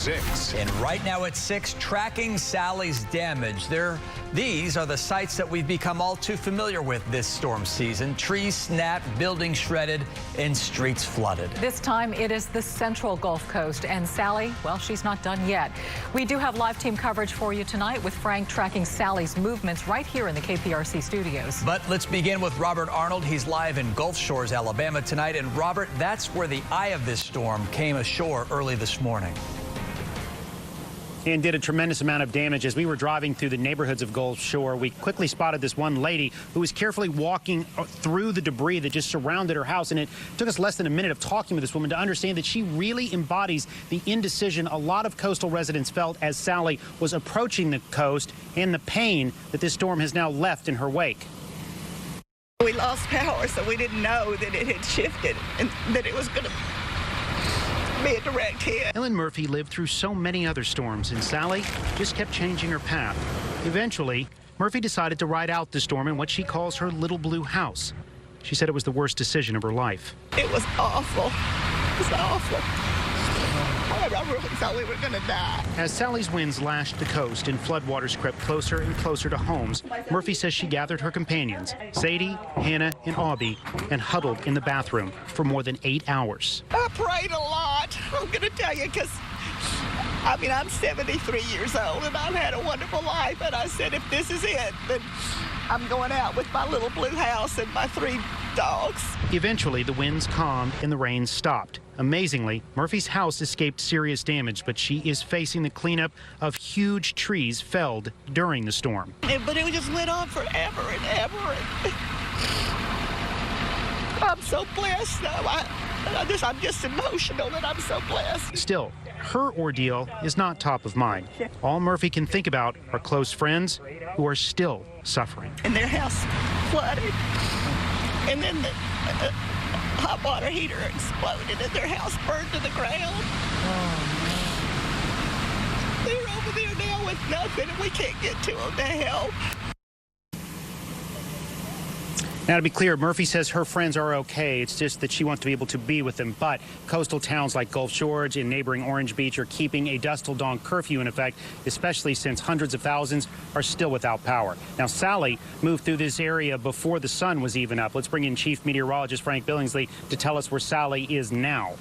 6. And right now at 6, tracking Sally's damage. These are the sights that we've become all too familiar with this storm season. Trees snapped, buildings shredded, and streets flooded. This time it is the central Gulf Coast. And Sally, well, she's not done yet. We do have live team coverage for you tonight with Frank tracking Sally's movements right here in the KPRC studios. But let's begin with Robert Arnold. He's live in Gulf Shores, Alabama tonight. And Robert, that's where the eye of this storm came ashore early this morning. And did a tremendous amount of damage. As we were driving through the neighborhoods of Gulf Shore, we quickly spotted this one lady who was carefully walking through the debris that just surrounded her house. And it took us less than a minute of talking with this woman to understand that she really embodies the indecision a lot of coastal residents felt as Sally was approaching the coast and the pain that this storm has now left in her wake. We lost power, so we didn't know that it had shifted and that it was going to be a direct hit. Ellen Murphy lived through so many other storms, and Sally just kept changing her path. Eventually, Murphy decided to ride out the storm in what she calls her little blue house. She said it was the worst decision of her life. It was awful. It was awful. I really thought we were going to die. As Sally's winds lashed the coast and floodwaters crept closer and closer to homes, Murphy says she gathered her companions, Sadie, Hannah, and Aubie, and huddled in the bathroom for more than 8 hours. I prayed a lot, I'm going to tell you, because, I mean, I'm 73 years old, and I've had a wonderful life, and I said, if this is it, then I'm going out with my little blue house and my 3 dogs. Eventually, the winds calmed and the rain stopped. Amazingly, Murphy's house escaped serious damage, but she is facing the cleanup of huge trees felled during the storm. But it just went on forever and ever. I'm so blessed. I'm just emotional that I'm so blessed. Still, her ordeal is not top of mind. All Murphy can think about are close friends who are still suffering. And their house flooded, and then the hot water heater exploded, and their house burned to the ground. They're over there now with nothing, and we can't get to them to help. Now, to be clear, Murphy says her friends are okay. It's just that she wants to be able to be with them. But coastal towns like Gulf Shores and neighboring Orange Beach are keeping a dusk till dawn curfew in effect, especially since hundreds of thousands are still without power. Now, Sally moved through this area before the sun was even up. Let's bring in Chief Meteorologist Frank Billingsley to tell us where Sally is now.